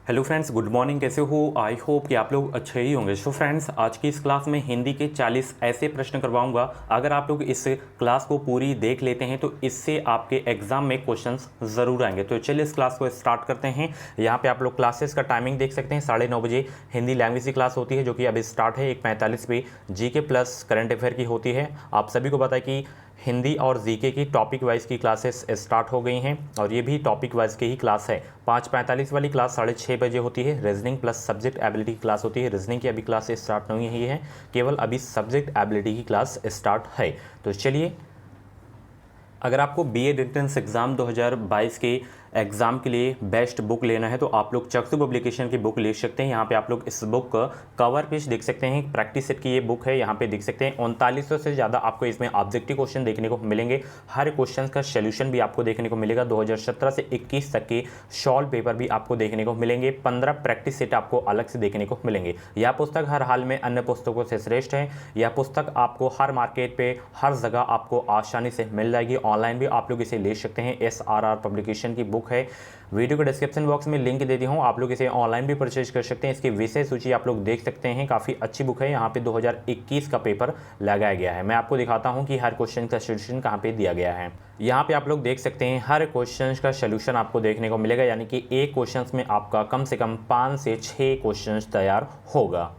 Hello friends, good morning. कैसे हो? I hope कि आप लोग अच्छे ही होंगे। सो फ्रेंड्स, आज की इस क्लास में हिंदी के 40 ऐसे प्रश्न करवाऊंगा। अगर आप लोग इस क्लास को पूरी देख लेते हैं तो इससे आपके एग्जाम में क्वेश्चंस ज़रूर आएंगे। तो चलिए इस क्लास को स्टार्ट करते हैं। यहाँ पे आप लोग क्लासेस का टाइमिंग देख सकते हैं। 9:30 बजे हिंदी लैंग्वेज की क्लास होती है जो कि अभी स्टार्ट है। 1:45 पे जीके प्लस करंट अफेयर की होती है। आप सभी को पता है कि हिंदी और जीके की टॉपिक वाइज की क्लासेस स्टार्ट हो गई हैं और ये भी टॉपिक वाइज की ही क्लास है। 5:45 वाली क्लास 6:30 बजे होती है। रीजनिंग प्लस सब्जेक्ट एबिलिटी की क्लास होती है। रीजनिंग की अभी क्लास स्टार्ट नहीं हुई है, केवल अभी सब्जेक्ट एबिलिटी की क्लास स्टार्ट है। तो चलिए, अगर आपको बीएड एंट्रेंस एग्ज़ाम 2022 के एग्ज़ाम के लिए बेस्ट बुक लेना है तो आप लोग चक्षु पब्लिकेशन की बुक ले सकते हैं। यहाँ पे आप लोग इस बुक का कवर पेज देख सकते हैं। प्रैक्टिस सेट की ये बुक है। यहाँ पे देख सकते हैं 3900 से ज़्यादा आपको इसमें ऑब्जेक्टिव क्वेश्चन देखने को मिलेंगे। हर क्वेश्चन का सोल्यूशन भी आपको देखने को मिलेगा। 2017 से 21 तक के शॉर्ट पेपर भी आपको देखने को मिलेंगे। 15 प्रैक्टिस सेट आपको अलग से देखने को मिलेंगे। यह पुस्तक हर हाल में अन्य पुस्तकों से श्रेष्ठ है। यह पुस्तक आपको हर मार्केट पे हर जगह आपको आसानी से मिल जाएगी। ऑनलाइन भी आप लोग इसे ले सकते हैं। SRR पब्लिकेशन की बुक है। वीडियो के डिस्क्रिप्शन बॉक्स में लिंक दे दी हूँ, आप लोग इसे ऑनलाइन भी परचेज कर सकते हैं। इसकी विषय सूची आप लोग देख सकते हैं, काफ़ी अच्छी बुक है। यहाँ पे 2021 का पेपर लगाया गया है। मैं आपको दिखाता हूँ कि हर क्वेश्चन का सोल्यूशन कहाँ पे दिया गया है। यहाँ पे आप लोग देख सकते हैं हर क्वेश्चन का सोल्यूशन आपको देखने को मिलेगा, यानी कि एक क्वेश्चन में आपका कम से कम 5 से 6 क्वेश्चन तैयार होगा।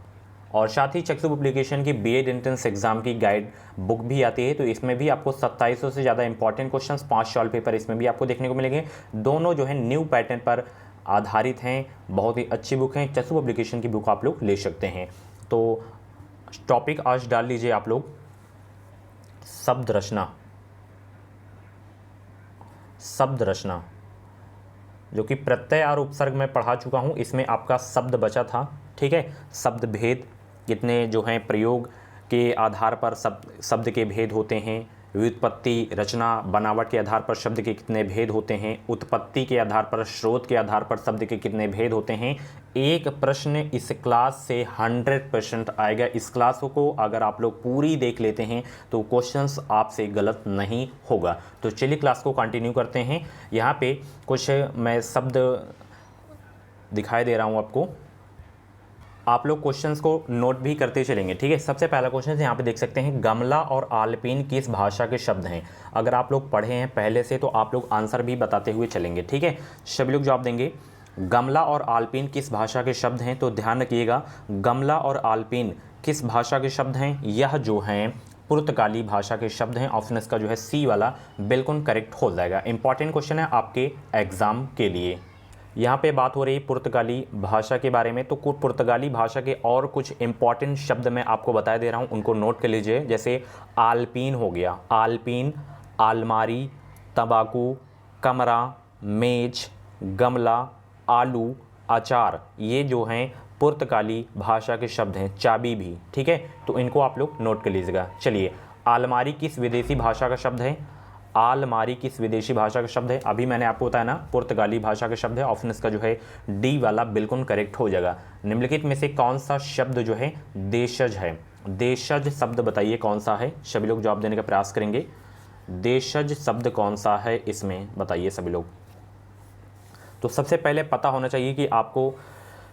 और साथ ही चक्षु पब्लिकेशन की बीएड एंट्रेंस एग्जाम की गाइड बुक भी आती है। तो इसमें भी आपको 2700 से ज़्यादा इंपॉर्टेंट क्वेश्चंस, 5 शॉर्ट पेपर इसमें भी आपको देखने को मिलेंगे। दोनों जो है न्यू पैटर्न पर आधारित हैं। बहुत ही अच्छी बुक हैं। चक्षु पब्लिकेशन की बुक आप लोग ले सकते हैं। तो टॉपिक आज डाल लीजिए आप लोग, शब्द रचना। शब्द रचना जो कि प्रत्यय और उपसर्ग में पढ़ा चुका हूँ, इसमें आपका शब्द बचा था। ठीक है, शब्द भेद कितने जो हैं, प्रयोग के आधार पर शब्द के भेद होते हैं। व्युत्पत्ति, रचना, बनावट के आधार पर शब्द के कितने भेद होते हैं। उत्पत्ति के आधार पर, स्रोत के आधार पर शब्द के कितने भेद होते हैं। एक प्रश्न इस क्लास से 100% आएगा। इस क्लास को अगर आप लोग पूरी देख लेते हैं तो क्वेश्चंस आपसे गलत नहीं होगा। तो चलिए क्लास को कंटिन्यू करते हैं। यहाँ पे कुछ मैं शब्द दिखाई दे रहा हूँ आपको, आप लोग क्वेश्चंस को नोट भी करते चलेंगे। ठीक है, सबसे पहला क्वेश्चन यहाँ पे देख सकते हैं, गमला और आलपीन किस भाषा के शब्द हैं। अगर आप लोग पढ़े हैं पहले से तो आप लोग आंसर भी बताते हुए चलेंगे। ठीक है, सभी लोग जवाब देंगे। गमला और आलपीन किस भाषा के शब्द हैं? तो ध्यान रखिएगा, गमला और आलपीन किस भाषा के शब्द हैं? यह जो हैं पुर्तगाली भाषा के शब्द हैं। ऑप्शन इसका जो है सी वाला बिल्कुल करेक्ट हो जाएगा। इंपॉर्टेंट क्वेश्चन है आपके एग्जाम के लिए। यहाँ पे बात हो रही है पुर्तगाली भाषा के बारे में। तो पुर्तगाली भाषा के और कुछ इंपॉर्टेंट शब्द मैं आपको बता दे रहा हूँ, उनको नोट कर लीजिए। जैसे आलपीन हो गया, आलपीन, आलमारी, तंबाकू, कमरा, मेज, गमला, आलू, अचार, ये जो हैं पुर्तगाली भाषा के शब्द हैं। चाबी भी, ठीक है, तो इनको आप लोग नोट कर लीजिएगा। चलिए, आलमारी किस विदेशी भाषा का शब्द है? आलमारी किस विदेशी भाषा का शब्द है? अभी मैंने आपको बताया ना, पुर्तगाली भाषा का शब्द है। ऑप्शन इसका जो है डी वाला बिल्कुल करेक्ट हो जाएगा। निम्नलिखित में से कौन सा शब्द जो है देशज है? देशज शब्द बताइए कौन सा है। सभी लोग जवाब देने का प्रयास करेंगे। देशज शब्द कौन सा है इसमें, बताइए सभी लोग। तो सबसे पहले पता होना चाहिए कि आपको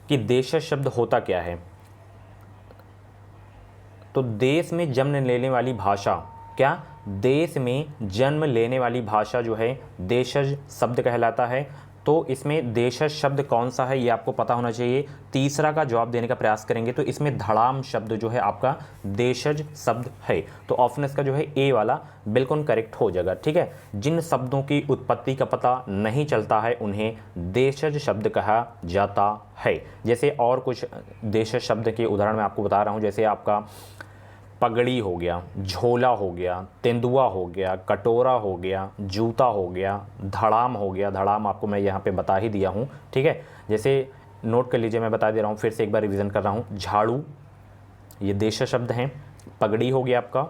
कि देशज शब्द होता क्या है। तो देश में जन्म लेने वाली भाषा, क्या देश में जन्म लेने वाली भाषा जो है देशज शब्द कहलाता है। तो इसमें देशज शब्द कौन सा है ये आपको पता होना चाहिए। तीसरा का जवाब देने का प्रयास करेंगे तो इसमें धड़ाम शब्द जो है आपका देशज शब्द है। तो ऑप्शन इसका जो है ए वाला बिल्कुल करेक्ट हो जाएगा। ठीक है, जिन शब्दों की उत्पत्ति का पता नहीं चलता है उन्हें देशज शब्द कहा जाता है। जैसे और कुछ देशज शब्द के उदाहरण मैं आपको बता रहा हूँ। जैसे आपका पगड़ी हो गया, झोला हो गया, तेंदुआ हो गया, कटोरा हो गया, जूता हो गया, धड़ाम हो गया। धड़ाम आपको मैं यहाँ पे बता ही दिया हूँ। ठीक है, जैसे नोट कर लीजिए, मैं बता दे रहा हूँ, फिर से एक बार रिवीजन कर रहा हूँ। झाड़ू, ये देश शब्द हैं। पगड़ी हो गया आपका,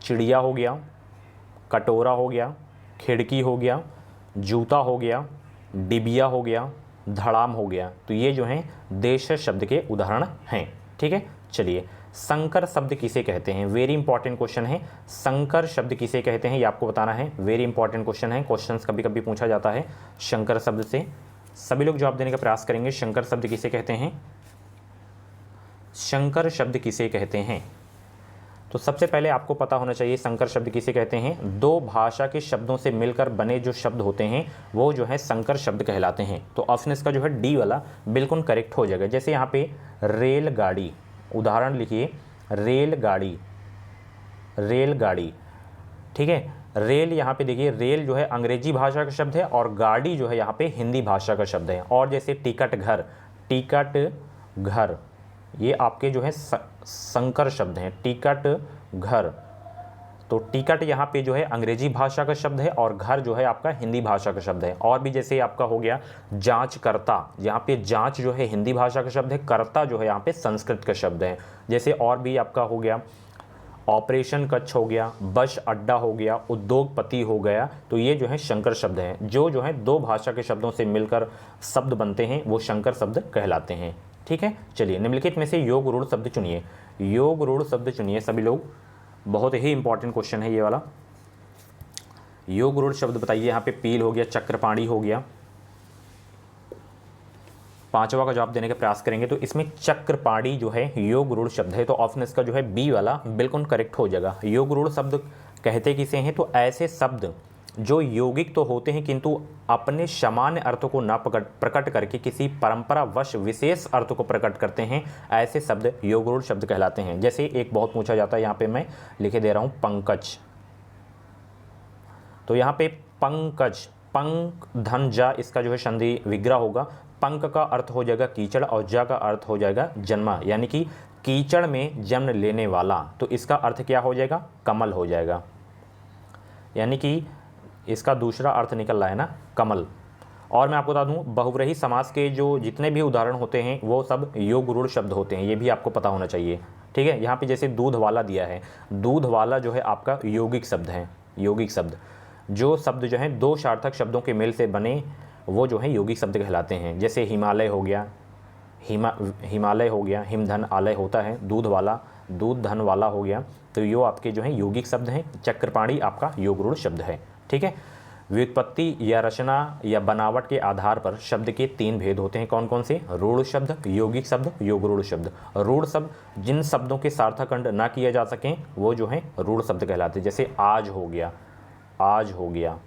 चिड़िया हो गया, कटोरा हो गया, खिड़की हो गया, जूता हो गया, डिबिया हो गया, धड़ाम हो गया। तो ये जो हैं देश शब्द के उदाहरण हैं। ठीक है, चलिए, संकर शब्द किसे कहते हैं? वेरी इंपॉर्टेंट क्वेश्चन है। संकर शब्द किसे कहते हैं ये आपको बताना है। वेरी इंपॉर्टेंट क्वेश्चन है। क्वेश्चंस कभी कभी पूछा जाता है शंकर शब्द से। सभी लोग जवाब देने का प्रयास करेंगे। शंकर शब्द किसे कहते हैं? शंकर शब्द किसे कहते हैं? तो सबसे पहले आपको पता होना चाहिए संकर शब्द किसे कहते हैं। दो भाषा के शब्दों से मिलकर बने जो शब्द होते हैं वो जो है संकर शब्द कहलाते हैं। तो ऑप्शन इसका जो है डी वाला बिल्कुल करेक्ट हो जाएगा। जैसे यहाँ पे रेलगाड़ी, उदाहरण लिखिए रेलगाड़ी, रेलगाड़ी, ठीक है। रेल यहाँ पे देखिए, रेल जो है अंग्रेजी भाषा का शब्द है और गाड़ी जो है यहाँ पे हिंदी भाषा का शब्द है। और जैसे टिकट घर, टिकट घर, ये आपके जो है संकर शब्द हैं। टिकट घर, तो टिकट यहाँ पे जो है अंग्रेजी भाषा का शब्द है और घर जो है आपका हिंदी भाषा का शब्द है। और भी जैसे आपका हो गया जांचकर्ता, यहाँ पे जांच जो है हिंदी भाषा का शब्द है, कर्ता जो है यहाँ पे संस्कृत का शब्द है। जैसे और भी आपका हो गया ऑपरेशन कच्छ हो गया, बस अड्डा हो गया, उद्योगपति हो गया। तो ये जो है शंकर शब्द हैं। जो है दो भाषा के शब्दों से मिलकर शब्द बनते हैं वो शंकर शब्द कहलाते हैं, ठीक है। चलिए निम्नलिखित में से योग रूढ़ शब्द चुनिए। योग रूढ़ शब्द चुनिए सभी लोग, बहुत ही इंपॉर्टेंट क्वेश्चन है ये वाला। योग रूढ़ शब्द बताइए। यहाँ पे पील हो गया, चक्रपाणी हो गया। पांचवा का जवाब देने का प्रयास करेंगे। तो इसमें चक्रपाणी जो है योग रूढ़ शब्द है। तो ऑप्शन इसका जो है बी वाला बिल्कुल करेक्ट हो जाएगा। योग रूढ़ शब्द कहते किसे हैं? तो ऐसे शब्द जो यौगिक तो होते हैं किंतु अपने सामान्य अर्थों को न प्रकट करके किसी परंपरावश विशेष अर्थ को प्रकट करते हैं, ऐसे शब्द योग रूढ़ शब्द कहलाते हैं। जैसे एक बहुत पूछा जाता है, यहाँ पे मैं लिखे दे रहा हूँ पंकज। तो यहाँ पे पंकज, पंक धन जा, इसका जो है संधि विग्रह होगा। पंक का अर्थ हो जाएगा कीचड़ और जा का अर्थ हो जाएगा जन्मा, यानी कि कीचड़ में जन्म लेने वाला। तो इसका अर्थ क्या हो जाएगा? कमल हो जाएगा, यानी कि इसका दूसरा अर्थ निकल रहा है ना, कमल। और मैं आपको बता दूं बहुव्रीहि समास के जो जितने भी उदाहरण होते हैं वो सब योग रूढ़ शब्द होते हैं, ये भी आपको पता होना चाहिए, ठीक है। यहाँ पे जैसे दूध वाला दिया है, दूध वाला जो है आपका यौगिक शब्द है। यौगिक शब्द, जो शब्द जो है दो सार्थक शब्दों के मेल से बने वो जो है यौगिक शब्द कहलाते हैं। जैसे हिमालय हो गया, हिमालय हो गया, हिमधन आलय होता है, दूध वाला, दूध धन वाला हो गया। तो ये आपके जो है यौगिक शब्द हैं। चक्रपाणी आपका योग रूढ़ शब्द है, ठीक है। व्युत्पत्ति या रचना या बनावट के आधार पर शब्द के तीन भेद होते हैं। कौन कौन से? रूढ़ शब्द, यौगिक शब्द, योग रूढ़ शब्द। रूढ़ शब्द जिन शब्दों के सार्थक अंड ना किए जा सकें वो जो है रूढ़ शब्द कहलाते हैं। जैसे आज हो गया, आज हो गया,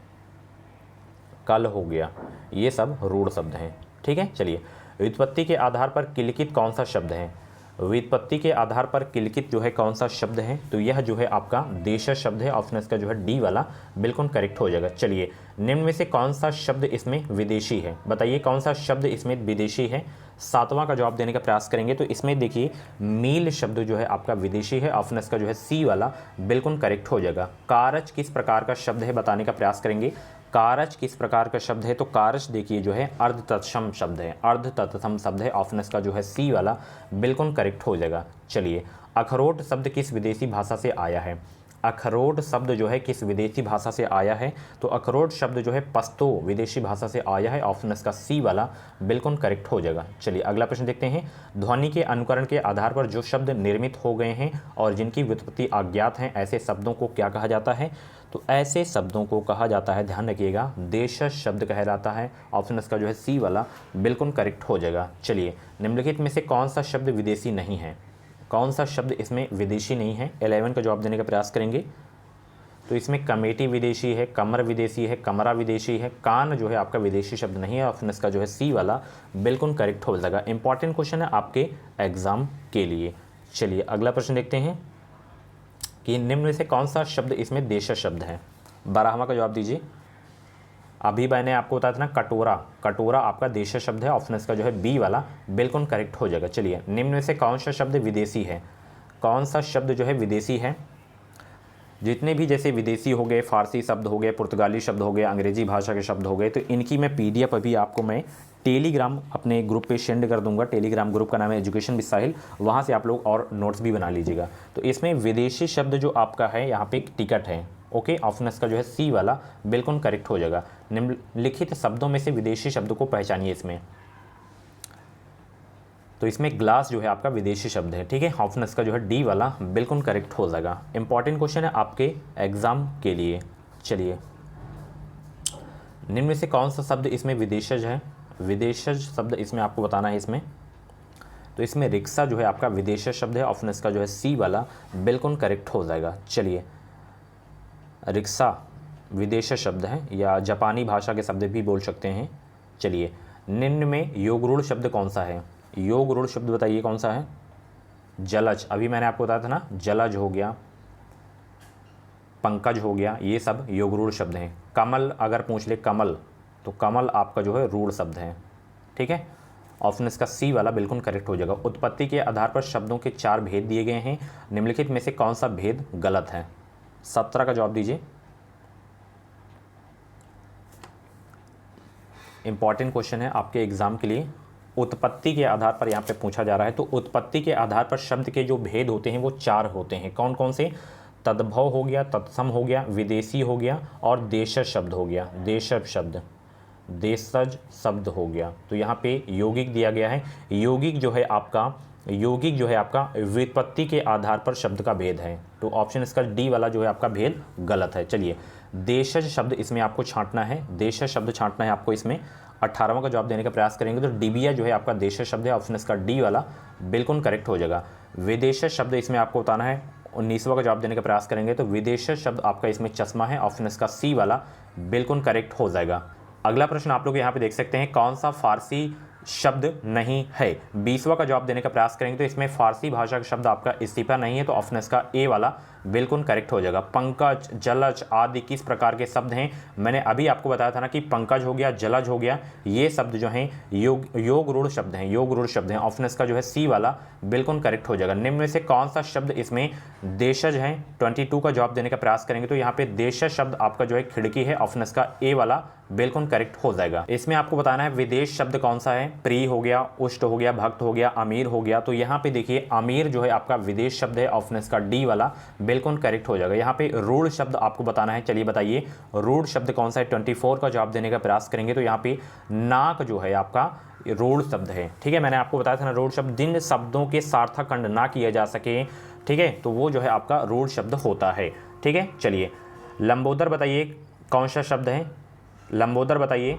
कल हो गया, ये सब रूढ़ शब्द हैं, ठीक है। चलिए, व्युत्पत्ति के आधार पर किलिकित कौन सा शब्द है? व्युत्पत्ति के आधार पर किलिकित जो है कौन सा शब्द है? तो यह जो है आपका देश शब्द है। ऑप्शन इसका जो है डी वाला बिल्कुल करेक्ट हो जाएगा। चलिए, निम्न में से कौन सा शब्द इसमें विदेशी है? बताइए कौन सा शब्द इसमें विदेशी है। सातवां का जवाब देने का प्रयास करेंगे। तो इसमें देखिए मील शब्द जो है आपका विदेशी है। ऑप्शन इसका जो है सी वाला बिल्कुल करेक्ट हो जाएगा। कारज किस प्रकार का शब्द है बताने का प्रयास करेंगे। कारज किस प्रकार का शब्द है? तो कारज देखिए जो है अर्ध तत्सम शब्द है, अर्ध तत्सम शब्द है। ऑप्शन इसका जो है सी वाला बिल्कुल करेक्ट हो जाएगा। चलिए, अखरोट शब्द किस विदेशी भाषा से आया है? अखरोट शब्द जो है किस विदेशी भाषा से आया है? तो अखरोट शब्द जो है पश्तो विदेशी भाषा से आया है। ऑप्शन इसका सी वाला बिल्कुल करेक्ट हो जाएगा। चलिए अगला प्रश्न देखते हैं। ध्वनि के अनुकरण के आधार पर जो शब्द निर्मित हो गए हैं और जिनकी व्युत्पत्ति अज्ञात हैं, ऐसे शब्दों को क्या कहा जाता है? तो ऐसे शब्दों को कहा जाता है, ध्यान रखिएगा, देशज शब्द कहलाता है। ऑप्शन इसका जो है सी वाला बिल्कुल करेक्ट हो जाएगा। चलिए, निम्नलिखित में से कौन सा शब्द विदेशी नहीं है? कौन सा शब्द इसमें विदेशी नहीं है? 11 का जवाब देने का प्रयास करेंगे। तो इसमें कमेटी विदेशी है, कमर विदेशी है, कमरा विदेशी है, कान जो है आपका विदेशी शब्द नहीं है। ऑप्शन इसका जो है सी वाला बिल्कुल करेक्ट हो जाएगा। इंपॉर्टेंट क्वेश्चन है आपके एग्जाम के लिए। चलिए अगला प्रश्न देखते हैं कि निम्न में से कौन सा शब्द इसमें देशज शब्द है? 12वां का जवाब दीजिए। अभी मैंने आपको बताया था ना, कटोरा, कटोरा आपका देशज शब्द है। ऑप्शन इसका जो है बी वाला बिल्कुल करेक्ट हो जाएगा। चलिए, निम्न में से कौन सा शब्द विदेशी है? कौन सा शब्द जो है विदेशी है? जितने भी जैसे विदेशी हो गए, फारसी शब्द हो गए, पुर्तगाली शब्द हो गए, अंग्रेजी भाषा के शब्द हो गए, तो इनकी मैं पीडीएफ अभी आपको मैं टेलीग्राम अपने ग्रुप पे सेंड कर दूंगा। टेलीग्राम ग्रुप का नाम है एजुकेशन विद साहिल, वहाँ से आप लोग और नोट्स भी बना लीजिएगा। तो इसमें विदेशी शब्द जो आपका है यहाँ पे टिकट है। ओके, ऑप्शन इसका जो है सी वाला बिल्कुल करेक्ट हो जाएगा। निम्नलिखित शब्दों में से विदेशी शब्द को पहचानिए इसमें। तो इसमें ग्लास जो है आपका विदेशी शब्द है, ठीक है। ऑप्शन इसका जो है डी वाला बिल्कुल करेक्ट हो जाएगा। इंपॉर्टेंट क्वेश्चन है आपके एग्जाम के लिए। चलिए, निम्न में से कौन सा शब्द इसमें विदेशज है? विदेशज शब्द इसमें आपको बताना है इसमें। तो इसमें रिक्शा जो है आपका विदेशज शब्द है, ऑप्शन इसका जो है सी वाला बिल्कुल करेक्ट हो जाएगा। चलिए, रिक्शा विदेशज शब्द है या जापानी भाषा के शब्द भी बोल सकते हैं। चलिए, निम्न में योगरूढ़ शब्द कौन सा है? योगरूढ़ शब्द बताइए कौन सा है? जलज, अभी मैंने आपको बताया था ना, जलज हो गया, पंकज हो गया, ये सब योगरूढ़ शब्द हैं। कमल अगर पूछ ले कमल, तो कमल आपका जो है रूढ़ शब्द है। ठीक है, ऑप्शन इसका सी वाला बिल्कुल करेक्ट हो जाएगा। उत्पत्ति के आधार पर शब्दों के 4 भेद दिए गए हैं, निम्नलिखित में से कौन सा भेद गलत है? 17 का जवाब दीजिए। इंपॉर्टेंट क्वेश्चन है आपके एग्जाम के लिए। उत्पत्ति के आधार पर यहाँ पे पूछा जा रहा है। तो उत्पत्ति के आधार पर शब्द के जो भेद होते हैं वो 4 होते हैं। कौन कौन से? तद्भव हो गया, तत्सम हो गया, विदेशी हो गया और देशज शब्द हो गया। देशज शब्द, देशज शब्द हो गया। तो यहाँ पे यौगिक दिया गया है। यौगिक जो है आपका व्युत्पत्ति के आधार पर शब्द का भेद है। तो ऑप्शन इसका डी वाला जो है आपका भेद गलत है। चलिए, देशज शब्द इसमें आपको छांटना है, देशज शब्द छांटना है आपको इसमें। 18वां का जवाब देने का प्रयास करेंगे तो डिबिया जो है आपका देशज शब्द है, ऑप्शन इसका डी वाला बिल्कुल करेक्ट हो जाएगा। विदेशज शब्द इसमें आपको बताना है। 19वां का जवाब देने का प्रयास करेंगे तो विदेशज शब्द आपका इसमें चश्मा है, ऑप्शन इसका सी वाला बिल्कुल करेक्ट हो जाएगा। अगला प्रश्न आप लोग यहाँ पे देख सकते हैं, कौन सा फारसी शब्द नहीं है? 20वां का जवाब देने का प्रयास करेंगे तो इसमें फारसी भाषा का शब्द आपका इस्तीफा नहीं है, तो ऑप्शन इसका ए वाला बिल्कुल करेक्ट हो जाएगा। पंकज, जलज आदि किस प्रकार के शब्द हैं? मैंने अभी आपको बताया था ना कि पंकज हो गया, जलज हो गया, ये शब्द जो हैं योगरूढ़ शब्द हैं, योगरूढ़ शब्द हैं। ऑप्शन इसका जो है सी वाला बिल्कुल करेक्ट हो जाएगा। निम्न में से कौन सा शब्द इसमें देशज है? 22 का जवाब देने का प्रयास करेंगे तो यहाँ पे देशज शब्द आपका जो है खिड़की है, ऑप्शन इसका ए वाला बिल्कुल करेक्ट हो जाएगा। इसमें आपको बताना है विदेश शब्द कौन सा है? प्रिय हो गया, उष्ट हो गया, भक्त हो गया, अमीर हो गया। तो यहाँ पे देखिए अमीर जो है आपका विदेश शब्द है, ऑप्शन इसका डी वाला बिल्कुल करेक्ट हो जाएगा। यहाँ पे रूढ़ शब्द आपको बताना है। चलिए बताइए रूढ़ शब्द कौन सा है? 24 का जवाब देने का प्रयास करेंगे तो यहाँ पे नाक जो है आपका रूढ़ शब्द है। ठीक है, मैंने आपको बताया था ना रूढ़ शब्द जिन शब्दों के सार्थक खंड ना किया जा सके, ठीक है, तो वो जो है आपका रूढ़ शब्द होता है। ठीक है, चलिए लंबोदर बताइए कौन सा शब्द है? लंबोदर बताइए।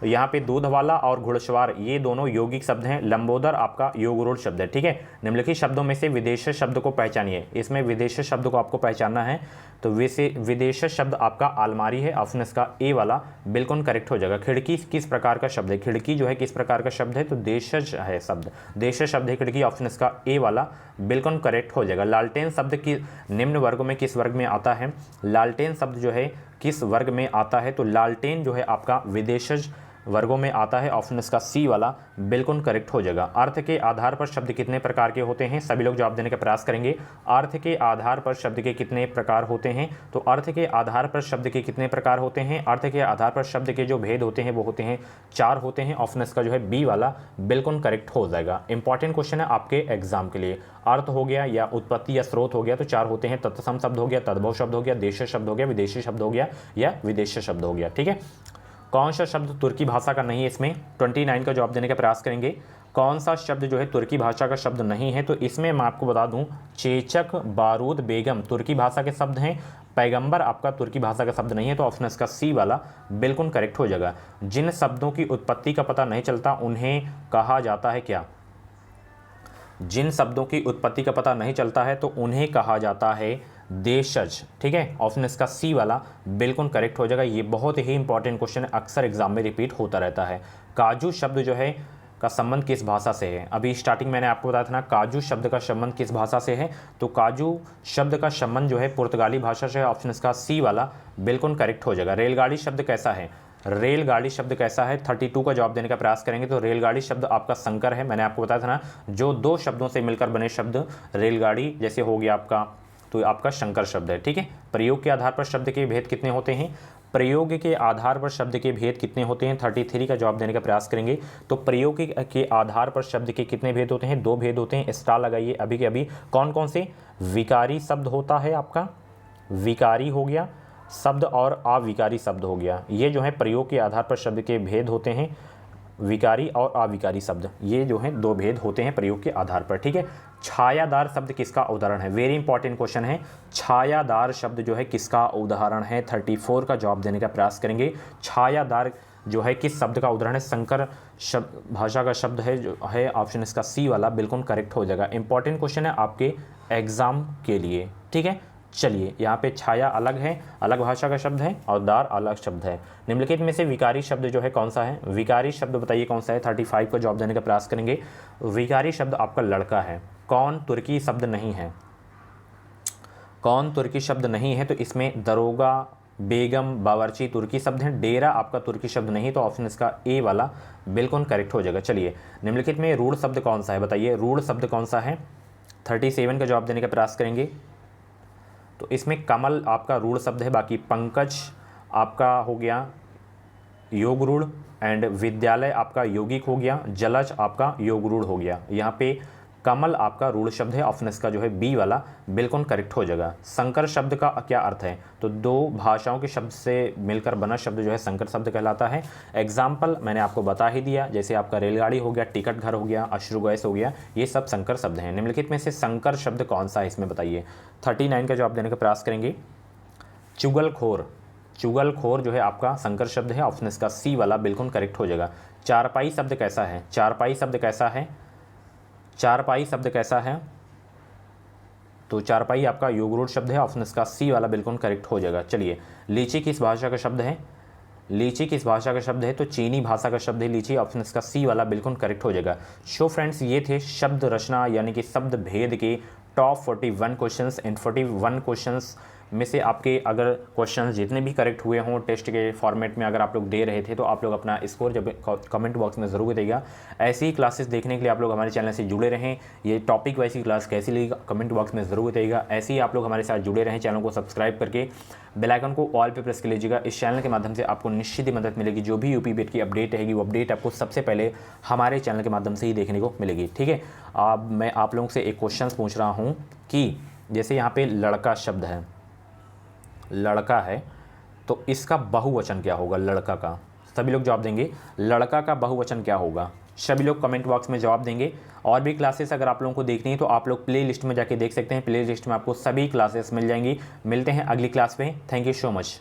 यहाँ पे दूध वाला और घुड़सवार ये दोनों यौगिक शब्द हैं। लंबोदर आपका योगरूढ़ शब्द है। ठीक है, निम्नलिखित शब्दों में से विदेशज शब्द को पहचानिए। इसमें विदेशज शब्द को आपको पहचानना है। तो विदेशज शब्द आपका अलमारी है, ऑप्शन इसका ए वाला बिल्कुल करेक्ट हो जाएगा। खिड़की किस प्रकार का शब्द है? खिड़की जो है किस प्रकार का शब्द है? तो देशज है शब्द, देशज शब्द है खिड़की, ऑप्शन इसका ए वाला बिल्कुल करेक्ट हो जाएगा। लालटेन शब्द की निम्न वर्ग में किस वर्ग में आता है? लालटेन शब्द जो है किस वर्ग में आता है? तो लालटेन जो है आपका विदेशज वर्गों में आता है, ऑप्शन इसका सी वाला बिल्कुल करेक्ट हो जाएगा। अर्थ के आधार पर शब्द कितने प्रकार के होते हैं? सभी लोग जवाब देने का प्रयास करेंगे। अर्थ के आधार पर शब्द के कितने प्रकार होते हैं? तो अर्थ के आधार पर शब्द के कितने प्रकार होते हैं? अर्थ के आधार पर शब्द के जो भेद होते हैं वो होते हैं 4 होते हैं, ऑप्शन इसका जो है बी वाला बिल्कुल करेक्ट हो जाएगा। इंपॉर्टेंट क्वेश्चन है आपके एग्जाम के लिए। अर्थ हो गया या उत्पत्ति या स्रोत हो गया तो 4 होते हैं। तत्सम शब्द हो गया, तद्भव शब्द हो गया, देश शब्द हो गया, विदेशी शब्द हो गया या विदेश शब्द हो गया। ठीक है, कौन सा शब्द तुर्की भाषा का नहीं है? इसमें 29 का जवाब देने का प्रयास करेंगे। कौन सा शब्द जो है तुर्की भाषा का शब्द नहीं है? तो इसमें मैं आपको बता दूं चेचक, बारूद, बेगम तुर्की भाषा के शब्द हैं। पैगंबर आपका तुर्की भाषा का शब्द नहीं है, तो ऑप्शन इसका सी वाला बिल्कुल करेक्ट हो जाएगा। जिन शब्दों की उत्पत्ति का पता नहीं चलता उन्हें कहा जाता है क्या? जिन शब्दों की उत्पत्ति का पता नहीं चलता है तो उन्हें कहा जाता है देशज। ठीक है, ऑप्शन इसका सी वाला बिल्कुल करेक्ट हो जाएगा। ये बहुत ही इंपॉर्टेंट क्वेश्चन है, अक्सर एग्जाम में रिपीट होता रहता है। काजू शब्द जो है का संबंध किस भाषा से है? अभी स्टार्टिंग मैंने आपको बताया था ना काजू शब्द का संबंध किस भाषा से है? तो काजू शब्द का संबंध जो है पुर्तगाली भाषा से है, ऑप्शन इसका सी वाला बिल्कुल करेक्ट हो जाएगा। रेलगाड़ी शब्द कैसा है? रेलगाड़ी शब्द कैसा है? 32 का जवाब देने का प्रयास करेंगे तो रेलगाड़ी शब्द आपका संकर है। मैंने आपको बताया था ना जो 2 शब्दों से मिलकर बने शब्द रेलगाड़ी जैसे हो गया आपका, तो आपका शंकर शब्द है। ठीक है, प्रयोग के आधार पर शब्द के भेद कितने होते हैं? प्रयोग के आधार पर शब्द के भेद कितने होते हैं? 33 का जवाब देने का प्रयास करेंगे। तो प्रयोग के आधार पर शब्द के कितने भेद होते हैं? 2 भेद होते हैं। स्टार लगाइए अभी के अभी। कौन कौन से? विकारी शब्द होता है आपका, विकारी हो गया शब्द और अविकारी शब्द हो गया। ये जो है प्रयोग के आधार पर शब्द के भेद होते हैं, विकारी और अविकारी शब्द, ये जो है 2 भेद होते हैं प्रयोग के आधार पर। ठीक है, छायादार शब्द किसका उदाहरण है? वेरी इंपॉर्टेंट क्वेश्चन है। छायादार शब्द जो है किसका उदाहरण है? 34 का जवाब देने का प्रयास करेंगे। छायादार जो है किस शब्द का उदाहरण है, संकर शब्द भाषा का शब्द है जो है ऑप्शन इसका सी वाला बिल्कुल करेक्ट हो जाएगा। इंपॉर्टेंट क्वेश्चन है आपके एग्जाम के लिए, ठीक है। चलिए यहाँ पे छाया अलग है, अलग भाषा का शब्द है, और दार अलग शब्द है। निम्नलिखित में से विकारी शब्द जो है कौन सा है, विकारी शब्द बताइए कौन सा है। 35 का जवाब देने का प्रयास करेंगे। विकारी शब्द आपका लड़का है। कौन तुर्की शब्द नहीं है, कौन तुर्की शब्द नहीं है, तो इसमें दरोगा, बेगम, बावर्ची तुर्की शब्द हैं। डेरा आपका तुर्की शब्द नहीं, तो ऑप्शन इसका ए वाला बिल्कुल करेक्ट हो जाएगा। चलिए निम्नलिखित में रूढ़ शब्द कौन सा है, बताइए रूढ़ शब्द कौन सा है। 37 का जवाब देने का प्रयास करेंगे। तो इसमें कमल आपका रूढ़ शब्द है, बाकी पंकज आपका हो गया योग रूढ़, एंड विद्यालय आपका यौगिक हो गया, जलज आपका योग रूढ़ हो गया। यहाँ पे कमल आपका रूढ़ शब्द है, ऑप्शन इसका जो है बी वाला बिल्कुल करेक्ट हो जाएगा। संकर शब्द का क्या अर्थ है, तो दो भाषाओं के शब्द से मिलकर बना शब्द जो है संकर शब्द कहलाता है। एग्जाम्पल मैंने आपको बता ही दिया, जैसे आपका रेलगाड़ी हो गया, टिकट घर हो गया, अश्रु गैस हो गया, ये सब संकर शब्द हैं। निम्नलिखित में से संकर शब्द कौन सा है इसमें बताइए। 39 का जवाब देने का प्रयास करेंगे। चुगलखोर, चुगलखोर जो है आपका संकर शब्द है, ऑप्शन इसका सी वाला बिल्कुल करेक्ट हो जाएगा। चारपाई शब्द कैसा है, चारपाई शब्द कैसा है, चारपाई शब्द कैसा है, तो चारपाई आपका योगरूढ़ शब्द है, ऑप्शन इसका सी वाला बिल्कुल करेक्ट हो जाएगा। चलिए लीची किस भाषा का शब्द है, लीची किस भाषा का शब्द है, तो चीनी भाषा का शब्द है लीची, ऑप्शन इसका सी वाला बिल्कुल करेक्ट हो जाएगा। सो फ्रेंड्स ये थे शब्द रचना यानी कि शब्द भेद के टॉप 41 क्वेश्चंस। एंड 41 क्वेश्चंस में से आपके अगर क्वेश्चंस जितने भी करेक्ट हुए हों टेस्ट के फॉर्मेट में अगर आप लोग दे रहे थे, तो आप लोग अपना स्कोर जब कमेंट बॉक्स में ज़रूर देगा। ऐसी ही क्लासेस देखने के लिए आप लोग हमारे चैनल से जुड़े रहें। ये टॉपिक वाइज क्लास कैसी लगी कमेंट बॉक्स में ज़रूर बताइएगा। ऐसे ही आप लोग हमारे साथ जुड़े रहें, चैनल को सब्सक्राइब करके बेल आइकन को ऑल पे प्रेस कर लीजिएगा। इस चैनल के माध्यम से आपको निश्चित ही मदद मिलेगी। जो भी यूपी बीट की अपडेट रहेगी वो अपडेट आपको सबसे पहले हमारे चैनल के माध्यम से ही देखने को मिलेगी, ठीक है। अब मैं आप लोगों से एक क्वेश्चन पूछ रहा हूँ कि जैसे यहाँ पे लड़का शब्द है, लड़का है, तो इसका बहुवचन क्या होगा लड़का का, सभी लोग जवाब देंगे। लड़का का बहुवचन क्या होगा, सभी लोग कमेंट बॉक्स में जवाब देंगे। और भी क्लासेस अगर आप लोगों को देखनी है तो आप लोग प्ले लिस्ट में जाके देख सकते हैं। प्ले लिस्ट में आपको सभी क्लासेस मिल जाएंगी। मिलते हैं अगली क्लास में। Thank you so much.